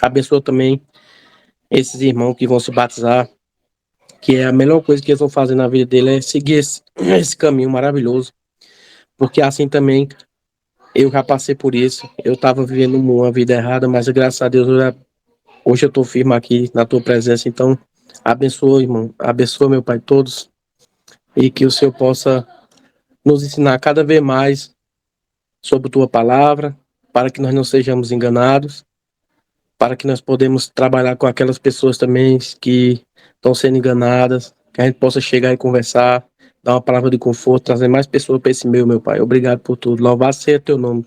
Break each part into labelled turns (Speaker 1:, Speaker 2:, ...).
Speaker 1: Abençoa também esses irmãos que vão se batizar, que é a melhor coisa que eles vão fazer na vida dele é seguir esse caminho maravilhoso, porque assim também eu já passei por isso, eu estava vivendo uma vida errada, mas graças a Deus hoje eu estou firme aqui na tua presença, então abençoa, irmão, abençoa, meu Pai, todos, e que o Senhor possa nos ensinar cada vez mais sobre tua palavra, para que nós não sejamos enganados, para que nós podemos trabalhar com aquelas pessoas também que estão sendo enganadas, que a gente possa chegar e conversar, dar uma palavra de conforto, trazer mais pessoas para esse meio, meu Pai. Obrigado por tudo. Louvado seja teu nome,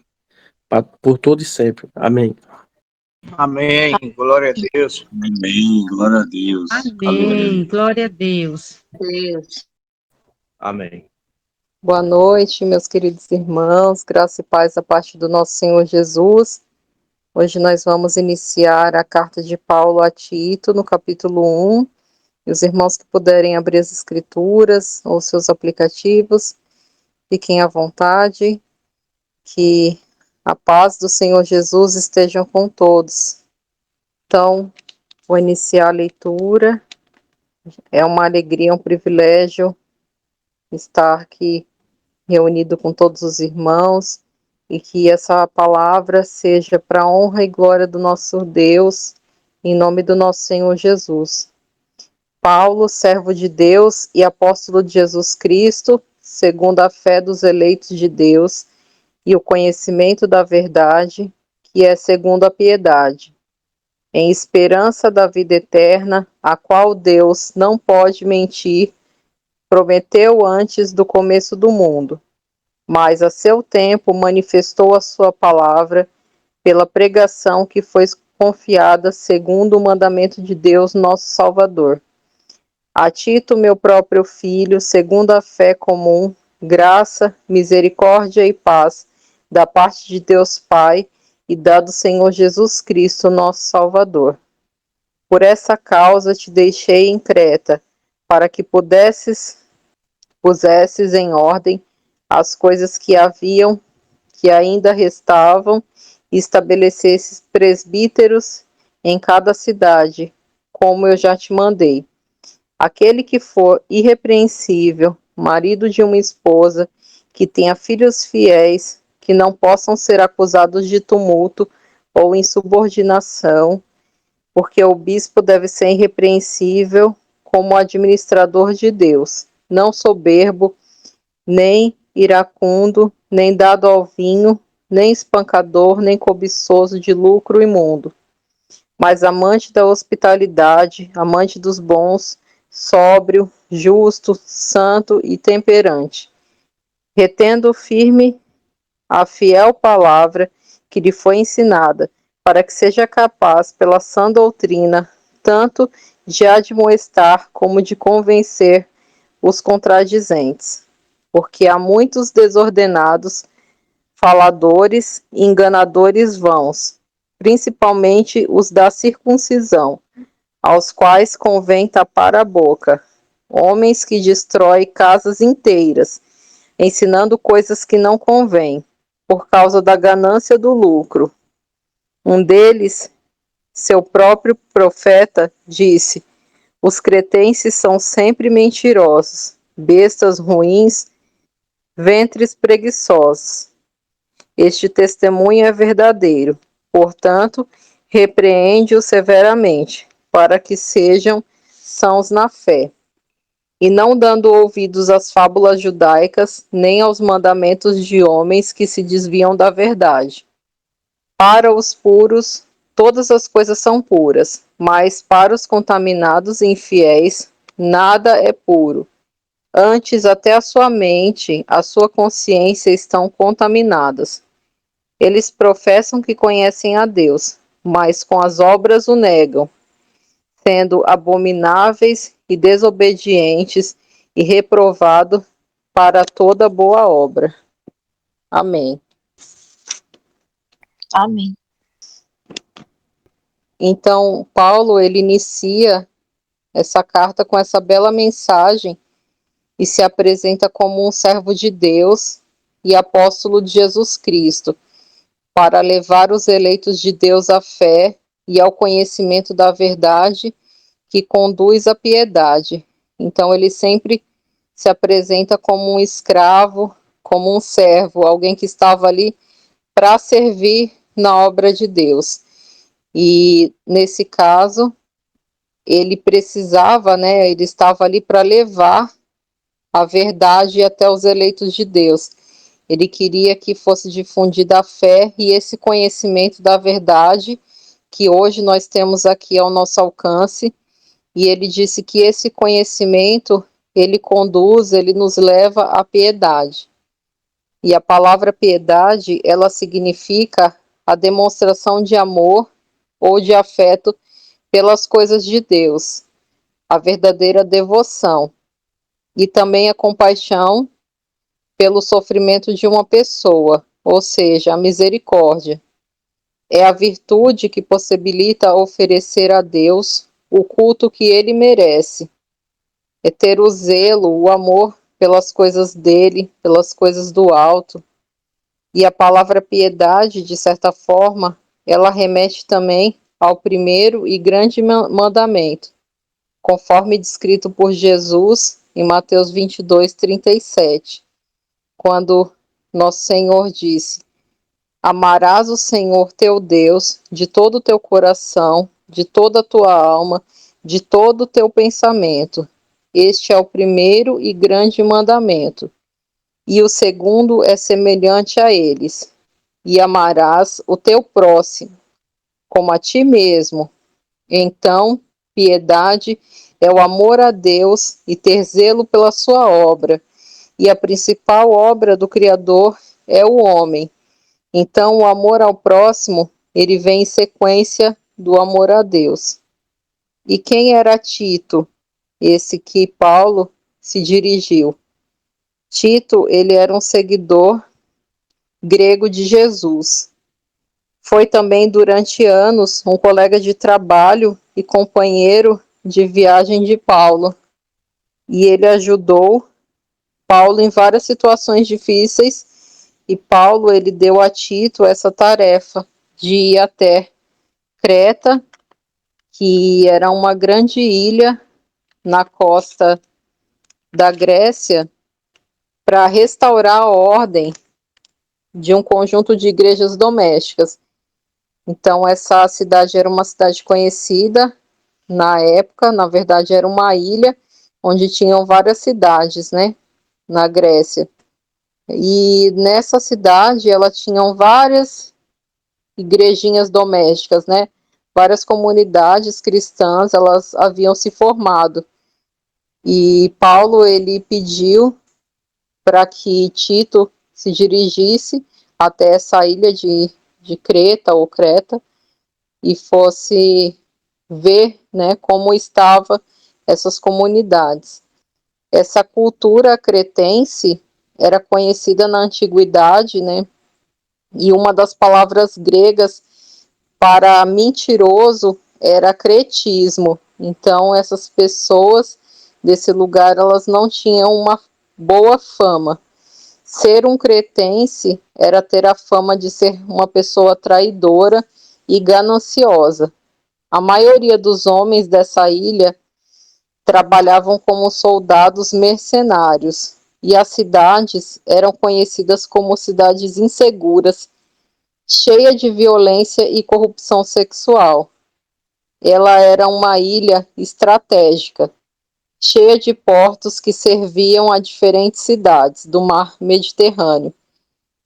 Speaker 1: por todo e sempre. Amém.
Speaker 2: Amém. Glória a Deus.
Speaker 3: Amém. Glória a Deus.
Speaker 4: Amém. Glória a Deus.
Speaker 2: Amém.
Speaker 5: Boa noite, meus queridos irmãos, graça e paz da parte do nosso Senhor Jesus. Hoje nós vamos iniciar a carta de Paulo a Tito, no capítulo 1. E os irmãos que puderem abrir as escrituras ou seus aplicativos, fiquem à vontade, que a paz do Senhor Jesus esteja com todos. Então, vou iniciar a leitura. É uma alegria, um privilégio estar aqui reunido com todos os irmãos e que essa palavra seja para a honra e glória do nosso Deus, em nome do nosso Senhor Jesus. Paulo, servo de Deus e apóstolo de Jesus Cristo, segundo a fé dos eleitos de Deus e o conhecimento da verdade, que é segundo a piedade, em esperança da vida eterna, a qual Deus não pode mentir, prometeu antes do começo do mundo, mas a seu tempo manifestou a sua palavra pela pregação que foi confiada segundo o mandamento de Deus, nosso Salvador. A Tito, meu próprio filho, segundo a fé comum, graça, misericórdia e paz, da parte de Deus Pai e da do Senhor Jesus Cristo, nosso Salvador. Por essa causa te deixei em Creta, para que pusesses em ordem as coisas que ainda restavam, e estabelecesses presbíteros em cada cidade, como eu já te mandei. Aquele que for irrepreensível, marido de uma esposa, que tenha filhos fiéis, que não possam ser acusados de tumulto ou insubordinação, porque o bispo deve ser irrepreensível como administrador de Deus, não soberbo, nem iracundo, nem dado ao vinho, nem espancador, nem cobiçoso de lucro imundo, mas amante da hospitalidade, amante dos bons, sóbrio, justo, santo e temperante, retendo firme a fiel palavra que lhe foi ensinada, para que seja capaz, pela sã doutrina, tanto de admoestar como de convencer os contradizentes. Porque há muitos desordenados, faladores e enganadores vãos, principalmente os da circuncisão, aos quais convém tapar a boca, homens que destroem casas inteiras, ensinando coisas que não convêm, por causa da ganância do lucro. Um deles, seu próprio profeta, disse: os cretenses são sempre mentirosos, bestas ruins, ventres preguiçosos. Este testemunho é verdadeiro, portanto, repreende-o severamente, para que sejam sãos na fé, e não dando ouvidos às fábulas judaicas, nem aos mandamentos de homens que se desviam da verdade. Para os puros, todas as coisas são puras, mas para os contaminados e infiéis, nada é puro. Antes, até a sua mente, a sua consciência estão contaminadas. Eles professam que conhecem a Deus, mas com as obras o negam, sendo abomináveis e desobedientes e reprovado para toda boa obra. Amém.
Speaker 6: Amém.
Speaker 5: Então, Paulo, ele inicia essa carta com essa bela mensagem e se apresenta como um servo de Deus e apóstolo de Jesus Cristo, para levar os eleitos de Deus à fé e ao conhecimento da verdade que conduz à piedade. Então, ele sempre se apresenta como um escravo, como um servo, alguém que estava ali para servir na obra de Deus. E, nesse caso, ele precisava, né, ele estava ali para levar a verdade até os eleitos de Deus. Ele queria que fosse difundida a fé e esse conhecimento da verdade que hoje nós temos aqui ao nosso alcance. E ele disse que esse conhecimento, ele conduz, ele nos leva à piedade. E a palavra piedade, ela significa a demonstração de amor ou de afeto pelas coisas de Deus, a verdadeira devoção. E também a compaixão pelo sofrimento de uma pessoa, ou seja, a misericórdia. É a virtude que possibilita oferecer a Deus o culto que ele merece. É ter o zelo, o amor pelas coisas dele, pelas coisas do alto. E a palavra piedade, de certa forma, ela remete também ao primeiro e grande mandamento, conforme descrito por Jesus em Mateus 22:37, quando nosso Senhor disse: amarás o Senhor teu Deus de todo o teu coração, de toda a tua alma, de todo o teu pensamento. Este é o primeiro e grande mandamento. E o segundo é semelhante a eles: e amarás o teu próximo, como a ti mesmo. Então, piedade é o amor a Deus e ter zelo pela sua obra. E a principal obra do Criador é o homem. Então, o amor ao próximo, ele vem em sequência do amor a Deus. E quem era Tito, esse que Paulo se dirigiu? Tito, ele era um seguidor grego de Jesus. Foi também durante anos um colega de trabalho e companheiro de viagem de Paulo. E ele ajudou Paulo em várias situações difíceis, e Paulo ele deu a Tito essa tarefa de ir até Creta, que era uma grande ilha na costa da Grécia, para restaurar a ordem de um conjunto de igrejas domésticas. Então, essa cidade era uma cidade conhecida na época, na verdade era uma ilha onde tinham várias cidades, né, na Grécia. E nessa cidade ela tinham várias igrejinhas domésticas, né, várias comunidades cristãs, elas haviam se formado. E Paulo, ele pediu para que Tito se dirigisse até essa ilha de Creta ou Creta e fosse ver, né, como estava essas comunidades. Essa cultura cretense era conhecida na antiguidade, né, e uma das palavras gregas para mentiroso era cretismo. Então, essas pessoas desse lugar, elas não tinham uma boa fama. Ser um cretense era ter a fama de ser uma pessoa traidora e gananciosa. A maioria dos homens dessa ilha trabalhavam como soldados mercenários, e as cidades eram conhecidas como cidades inseguras, cheia de violência e corrupção sexual. Ela era uma ilha estratégica, cheia de portos que serviam a diferentes cidades do mar Mediterrâneo.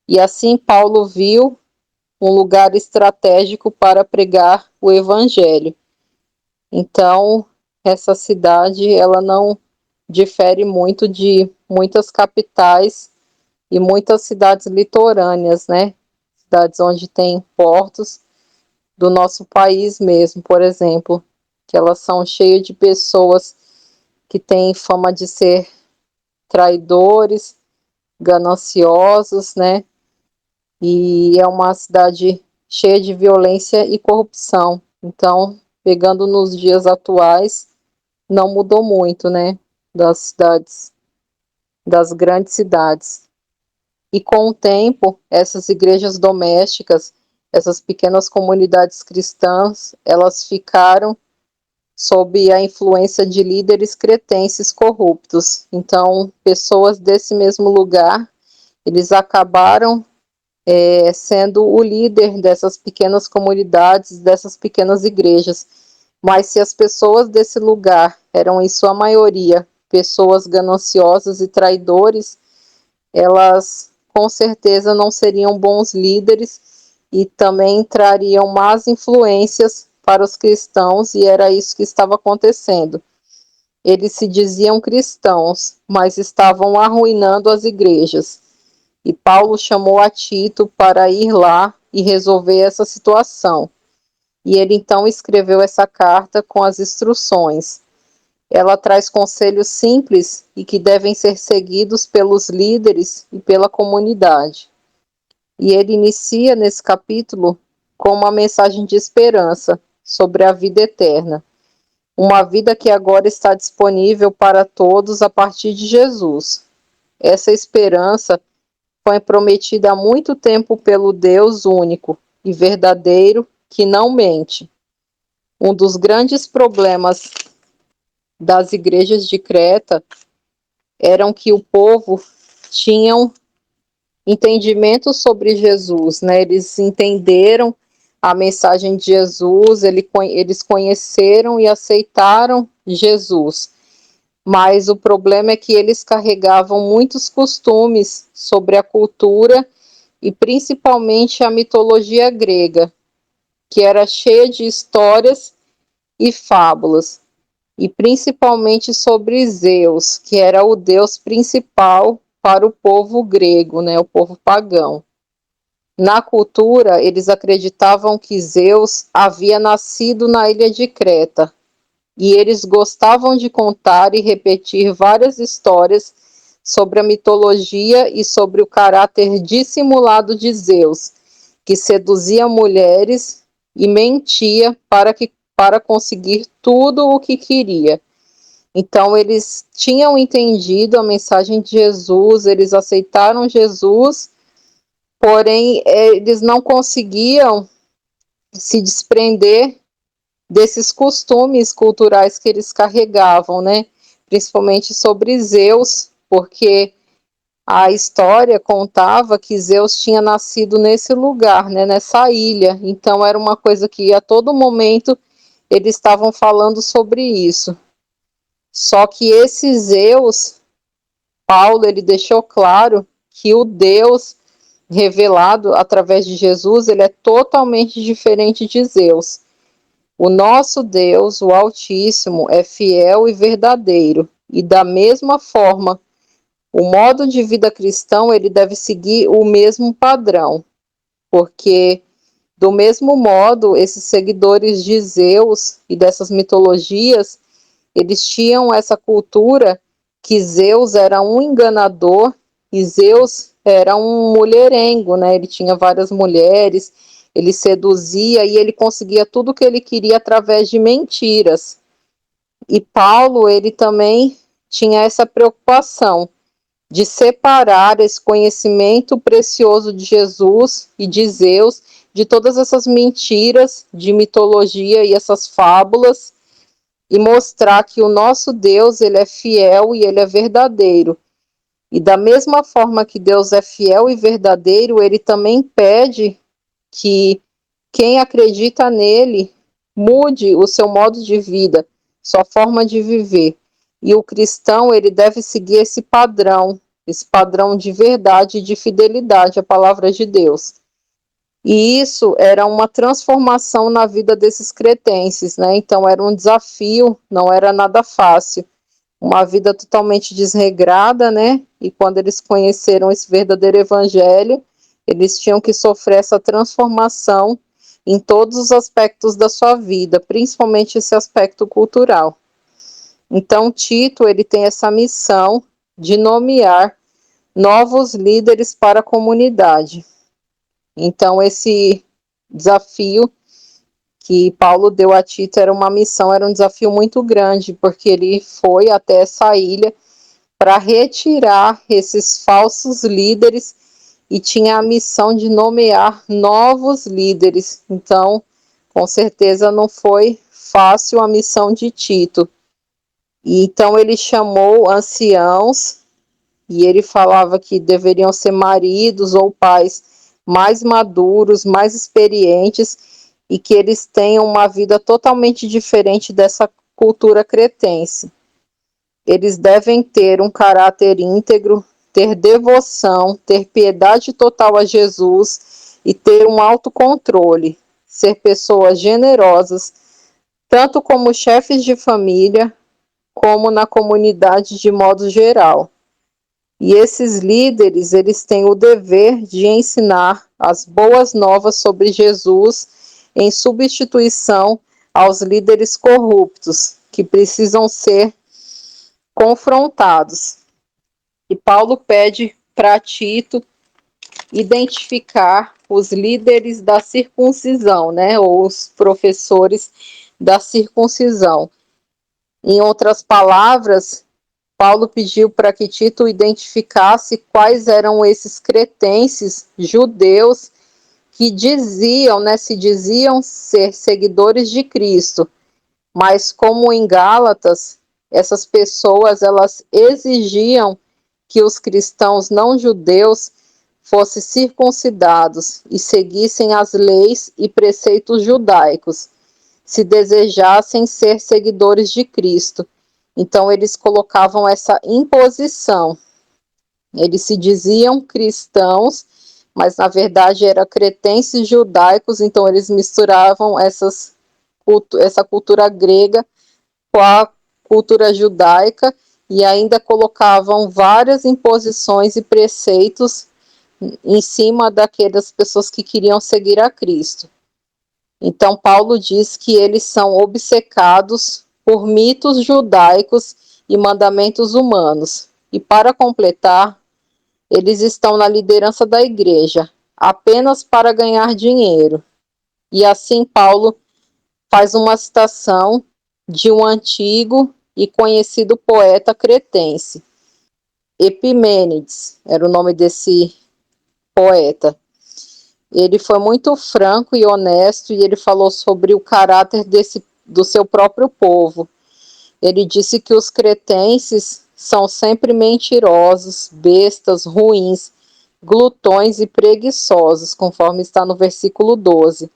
Speaker 5: E assim Paulo viu um lugar estratégico para pregar o evangelho. Então, essa cidade, ela não difere muito de muitas capitais e muitas cidades litorâneas, né? Cidades onde tem portos do nosso país mesmo, por exemplo, que elas são cheias de pessoas que têm fama de ser traidores, gananciosos, né? E é uma cidade cheia de violência e corrupção. Então, pegando nos dias atuais, não mudou muito, né? Das cidades, das grandes cidades. E com o tempo, essas igrejas domésticas, essas pequenas comunidades cristãs, elas ficaram sob a influência de líderes cretenses corruptos. Então, pessoas desse mesmo lugar, eles acabaram sendo o líder dessas pequenas comunidades, dessas pequenas igrejas. Mas se as pessoas desse lugar eram, em sua maioria, pessoas gananciosas e traidores, elas com certeza não seriam bons líderes e também trariam más influências para os cristãos, e era isso que estava acontecendo. Eles se diziam cristãos, mas estavam arruinando as igrejas. E Paulo chamou a Tito para ir lá e resolver essa situação. E ele então escreveu essa carta com as instruções. Ela traz conselhos simples e que devem ser seguidos pelos líderes e pela comunidade. E ele inicia nesse capítulo com uma mensagem de esperança sobre a vida eterna. Uma vida que agora está disponível para todos a partir de Jesus. Essa esperança foi prometida há muito tempo pelo Deus único e verdadeiro, que não mente. Um dos grandes problemas das igrejas de Creta eram que o povo tinham entendimento sobre Jesus, né? Eles entenderam a mensagem de Jesus, eles conheceram e aceitaram Jesus. Mas o problema é que eles carregavam muitos costumes sobre a cultura e principalmente a mitologia grega, que era cheia de histórias e fábulas, e principalmente sobre Zeus, que era o deus principal para o povo grego, né, o povo pagão. Na cultura, eles acreditavam que Zeus havia nascido na ilha de Creta, e eles gostavam de contar e repetir várias histórias sobre a mitologia e sobre o caráter dissimulado de Zeus, que seduzia mulheres e mentia para conseguir tudo o que queria. Então, eles tinham entendido a mensagem de Jesus, eles aceitaram Jesus, porém, eles não conseguiam se desprender desses costumes culturais que eles carregavam, né? Principalmente sobre Zeus, porque a história contava que Zeus tinha nascido nesse lugar, né? Nessa ilha. Então era uma coisa que a todo momento eles estavam falando sobre isso. Só que esse Zeus, Paulo, ele deixou claro que o Deus revelado através de Jesus, ele é totalmente diferente de Zeus. O nosso Deus, o Altíssimo, é fiel e verdadeiro, e da mesma forma, o modo de vida cristão, ele deve seguir o mesmo padrão, porque do mesmo modo, esses seguidores de Zeus e dessas mitologias, eles tinham essa cultura que Zeus era um enganador e Zeus era um mulherengo, né? Ele tinha várias mulheres, ele seduzia e ele conseguia tudo o que ele queria através de mentiras. E Paulo, ele também tinha essa preocupação de separar esse conhecimento precioso de Jesus e de Zeus de todas essas mentiras de mitologia e essas fábulas, e mostrar que o nosso Deus, ele é fiel e ele é verdadeiro. E da mesma forma que Deus é fiel e verdadeiro, ele também pede que quem acredita nele mude o seu modo de vida, sua forma de viver. E o cristão, ele deve seguir esse padrão de verdade e de fidelidade à palavra de Deus. E isso era uma transformação na vida desses cretenses, né? Então era um desafio, não era nada fácil. Uma vida totalmente desregrada, né? E quando eles conheceram esse verdadeiro evangelho, eles tinham que sofrer essa transformação em todos os aspectos da sua vida, principalmente esse aspecto cultural. Então Tito, ele tem essa missão de nomear novos líderes para a comunidade. Então esse desafio que Paulo deu a Tito era uma missão, era um desafio muito grande, porque ele foi até essa ilha para retirar esses falsos líderes e tinha a missão de nomear novos líderes. Então, com certeza não foi fácil a missão de Tito. E então ele chamou anciãos e ele falava que deveriam ser maridos ou pais mais maduros, mais experientes e que eles tenham uma vida totalmente diferente dessa cultura cretense. Eles devem ter um caráter íntegro, ter devoção, ter piedade total a Jesus e ter um autocontrole, ser pessoas generosas, tanto como chefes de família, como na comunidade de modo geral. E esses líderes, eles têm o dever de ensinar as boas novas sobre Jesus em substituição aos líderes corruptos, que precisam ser confrontados. E Paulo pede para Tito identificar os líderes da circuncisão, né, ou os professores da circuncisão. Em outras palavras, Paulo pediu para que Tito identificasse quais eram esses cretenses judeus que diziam, né, se diziam ser seguidores de Cristo, mas como em Gálatas, essas pessoas elas exigiam que os cristãos não judeus fossem circuncidados e seguissem as leis e preceitos judaicos, se desejassem ser seguidores de Cristo. Então eles colocavam essa imposição. Eles se diziam cristãos, mas na verdade eram cretenses judaicos, então eles misturavam essa cultura grega com a cultura judaica e ainda colocavam várias imposições e preceitos em cima daquelas pessoas que queriam seguir a Cristo. Então Paulo diz que eles são obcecados por mitos judaicos e mandamentos humanos. E para completar, eles estão na liderança da igreja, apenas para ganhar dinheiro. E assim Paulo faz uma citação de um antigo e conhecido poeta cretense. Epimênides era o nome desse poeta. Ele foi muito franco e honesto e ele falou sobre o caráter do seu próprio povo. Ele disse que os cretenses são sempre mentirosos, bestas, ruins, glutões e preguiçosos, conforme está no versículo 12.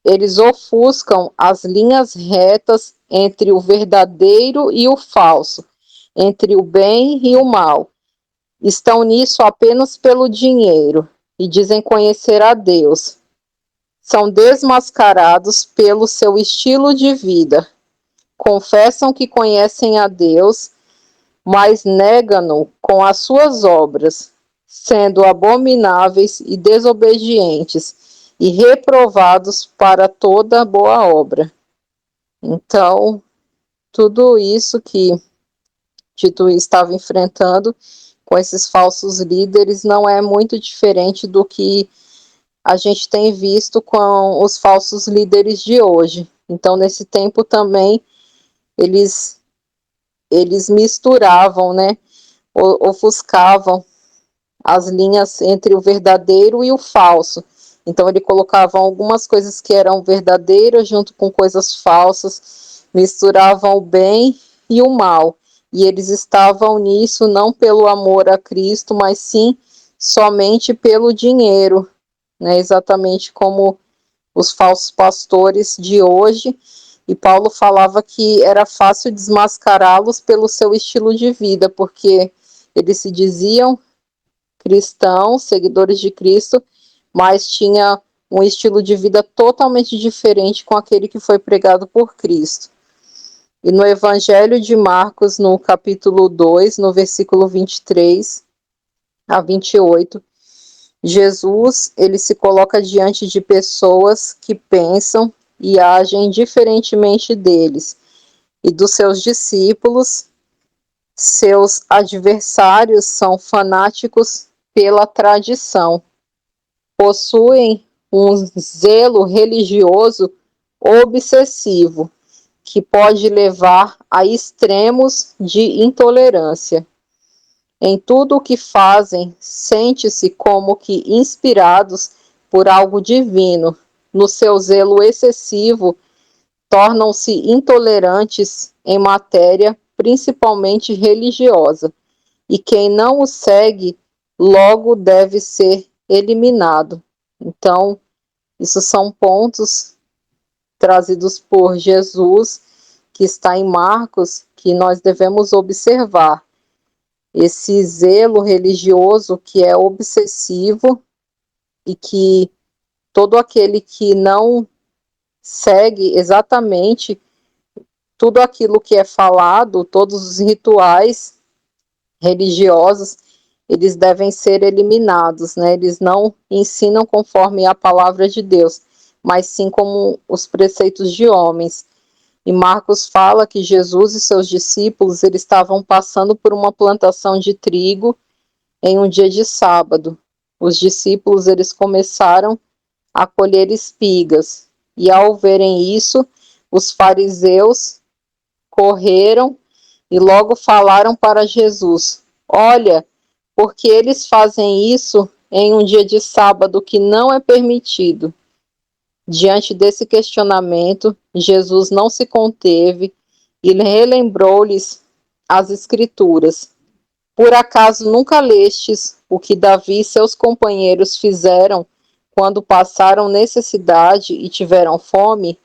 Speaker 5: Eles ofuscam as linhas retas entre o verdadeiro e o falso, entre o bem e o mal. Estão nisso apenas pelo dinheiro e dizem conhecer a Deus. São desmascarados pelo seu estilo de vida. Confessam que conhecem a Deus, mas negam-no com as suas obras, sendo abomináveis e desobedientes e reprovados para toda boa obra. Então, tudo isso que Tito estava enfrentando com esses falsos líderes não é muito diferente do que a gente tem visto com os falsos líderes de hoje. Então, nesse tempo também, eles misturavam, né, ofuscavam as linhas entre o verdadeiro e o falso. Então, ele colocava algumas coisas que eram verdadeiras junto com coisas falsas, misturavam o bem e o mal. E eles estavam nisso não pelo amor a Cristo, mas sim somente pelo dinheiro, né? Exatamente como os falsos pastores de hoje. E Paulo falava que era fácil desmascará-los pelo seu estilo de vida, porque eles se diziam cristãos, seguidores de Cristo, mas tinha um estilo de vida totalmente diferente com aquele que foi pregado por Cristo. E no Evangelho de Marcos, no capítulo 2, no versículo 23 a 28, Jesus, ele se coloca diante de pessoas que pensam e agem diferentemente deles e dos seus discípulos. Seus adversários são fanáticos pela tradição, possuem um zelo religioso obsessivo, que pode levar a extremos de intolerância. Em tudo o que fazem, sente-se como que inspirados por algo divino. No seu zelo excessivo, tornam-se intolerantes em matéria, principalmente religiosa, e quem não o segue logo deve ser eliminado. Então, isso são pontos trazidos por Jesus, que está em Marcos, que nós devemos observar. Esse zelo religioso que é obsessivo e que todo aquele que não segue exatamente tudo aquilo que é falado, todos os rituais religiosos, eles devem ser eliminados, né? Eles não ensinam conforme a palavra de Deus, mas sim como os preceitos de homens. E Marcos fala que Jesus e seus discípulos, eles estavam passando por uma plantação de trigo em um dia de sábado. Os discípulos, eles começaram a colher espigas, e ao verem isso, os fariseus correram e logo falaram para Jesus: olha, porque eles fazem isso em um dia de sábado que não é permitido. Diante desse questionamento, Jesus não se conteve e relembrou-lhes as Escrituras. Por acaso nunca lestes o que Davi e seus companheiros fizeram quando passaram necessidade e tiveram fome?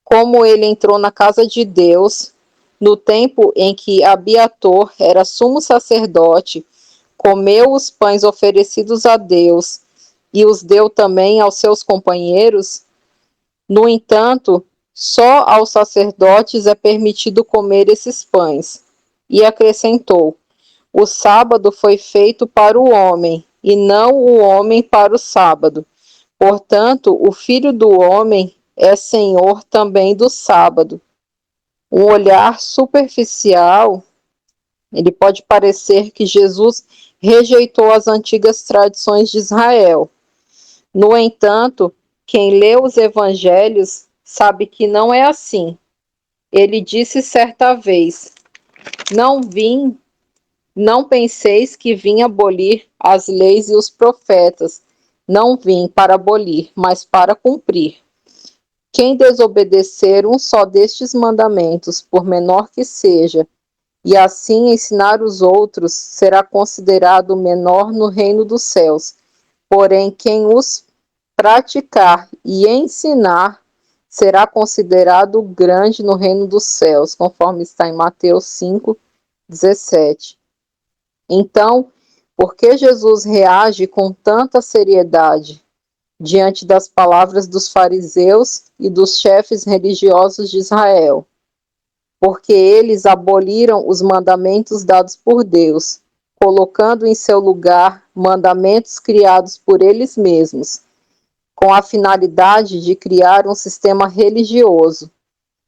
Speaker 5: Como ele entrou na casa de Deus no tempo em que Abiator era sumo sacerdote, comeu os pães oferecidos a Deus e os deu também aos seus companheiros? No entanto, só aos sacerdotes é permitido comer esses pães. E acrescentou: o sábado foi feito para o homem, e não o homem para o sábado. Portanto, o Filho do Homem é Senhor também do sábado. Um olhar superficial, ele pode parecer que Jesus rejeitou as antigas tradições de Israel. No entanto, quem lê os evangelhos sabe que não é assim. Ele disse certa vez: não penseis que vim abolir as leis e os profetas. Não vim para abolir, mas para cumprir. Quem desobedecer um só destes mandamentos, por menor que seja, e assim ensinar os outros, será considerado menor no reino dos céus. Porém, quem os praticar e ensinar será considerado grande no reino dos céus, conforme está em Mateus 5:17. Então, por que Jesus reage com tanta seriedade diante das palavras dos fariseus e dos chefes religiosos de Israel? Porque eles aboliram os mandamentos dados por Deus, colocando em seu lugar mandamentos criados por eles mesmos, com a finalidade de criar um sistema religioso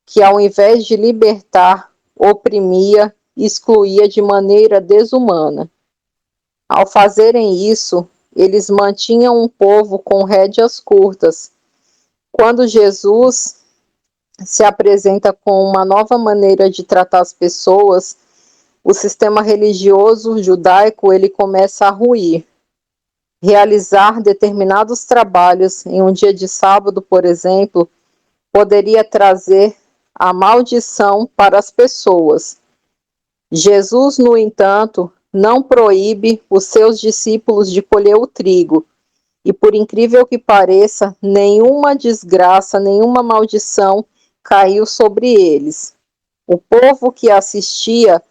Speaker 5: que, ao invés de libertar, oprimia e excluía de maneira desumana. Ao fazerem isso, eles mantinham um povo com rédeas curtas. Quando Jesus se apresenta com uma nova maneira de tratar as pessoas, o sistema religioso judaico ele começa a ruir. Realizar determinados trabalhos em um dia de sábado, por exemplo, poderia trazer a maldição para as pessoas. Jesus, no entanto, não proíbe os seus discípulos de colher o trigo, e por incrível que pareça, nenhuma desgraça, nenhuma maldição caiu sobre eles. O povo que assistia,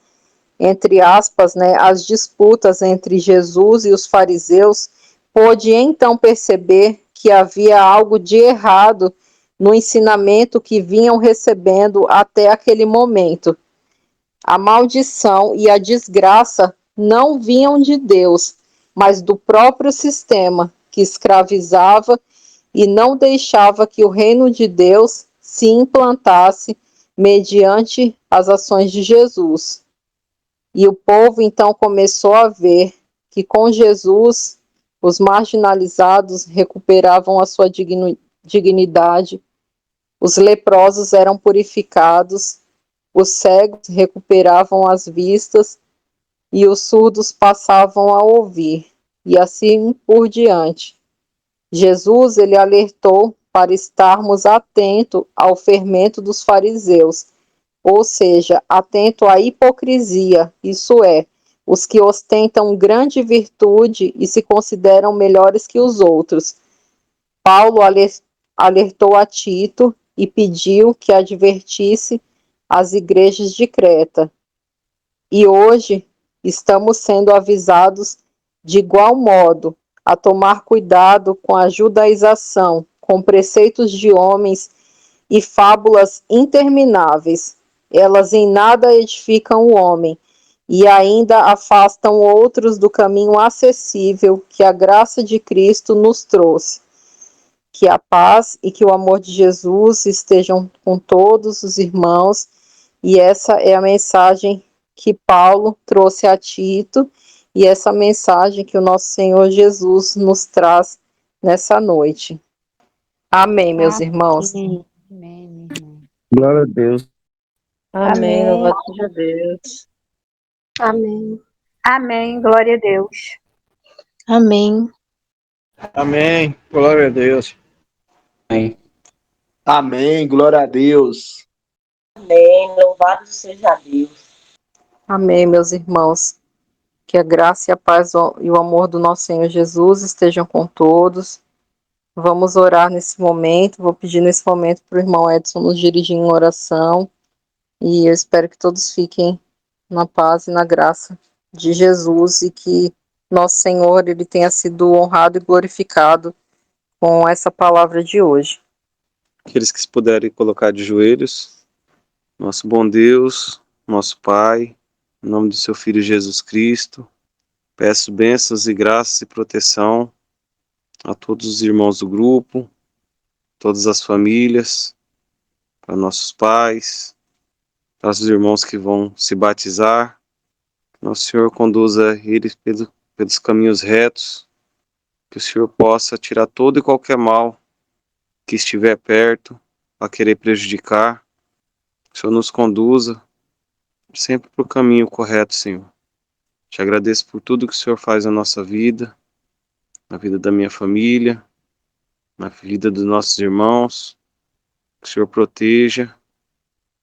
Speaker 5: entre aspas, né, as disputas entre Jesus e os fariseus, pôde então perceber que havia algo de errado no ensinamento que vinham recebendo até aquele momento. A maldição e a desgraça não vinham de Deus, mas do próprio sistema que escravizava e não deixava que o reino de Deus se implantasse mediante as ações de Jesus. E o povo então começou a ver que com Jesus os marginalizados recuperavam a sua dignidade, os leprosos eram purificados, os cegos recuperavam as vistas e os surdos passavam a ouvir, e assim por diante. Jesus, ele alertou para estarmos atentos ao fermento dos fariseus, ou seja, atento à hipocrisia, isso é, os que ostentam grande virtude e se consideram melhores que os outros. Paulo alertou a Tito e pediu que advertisse as igrejas de Creta. E hoje estamos sendo avisados de igual modo a tomar cuidado com a judaização, com preceitos de homens e fábulas intermináveis. Elas em nada edificam o homem e ainda afastam outros do caminho acessível que a graça de Cristo nos trouxe. Que a paz e que o amor de Jesus estejam com todos os irmãos, e essa é a mensagem que Paulo trouxe a Tito, e essa mensagem que o nosso Senhor Jesus nos traz nessa noite. Amém, meus irmãos.
Speaker 4: Amém. Amém, minha irmã.
Speaker 1: Glória a Deus.
Speaker 5: Amém, louvado seja Deus.
Speaker 6: Amém. Amém. Glória a Deus.
Speaker 7: Amém.
Speaker 2: Amém. Glória a Deus.
Speaker 3: Amém.
Speaker 8: Amém, glória a Deus.
Speaker 9: Amém. Louvado seja Deus.
Speaker 5: Amém, meus irmãos. Que a graça e a paz e o amor do nosso Senhor Jesus estejam com todos. Vamos orar nesse momento. Vou pedir nesse momento para o irmão Edson nos dirigir em oração. E eu espero que todos fiquem na paz e na graça de Jesus e que nosso Senhor ele tenha sido honrado e glorificado com essa palavra de hoje.
Speaker 10: Aqueles que se puderem colocar de joelhos. Nosso bom Deus, nosso Pai, em nome do seu Filho Jesus Cristo, peço bênçãos e graças e proteção a todos os irmãos do grupo, todas as famílias, para nossos pais, para os irmãos que vão se batizar. Que nosso Senhor conduza eles pelos caminhos retos, que o Senhor possa tirar todo e qualquer mal que estiver perto, a querer prejudicar. Que o Senhor nos conduza sempre para o caminho correto, Senhor. Te agradeço por tudo que o Senhor faz na nossa vida, na vida da minha família, na vida dos nossos irmãos. Que o Senhor proteja,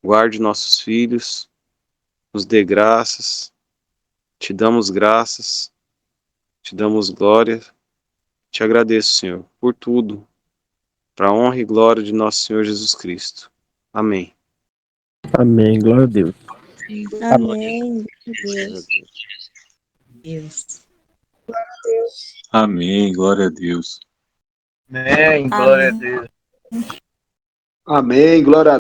Speaker 10: guarde nossos filhos, nos dê graças. Te damos graças, te damos glória. Te agradeço, Senhor, por tudo, para a honra e glória de nosso Senhor Jesus Cristo. Amém.
Speaker 1: Amém. Glória a Deus.
Speaker 7: Amém.
Speaker 4: Deus.
Speaker 3: Amém. Glória a Deus.
Speaker 2: Amém. Glória a Deus.
Speaker 8: Amém, glória a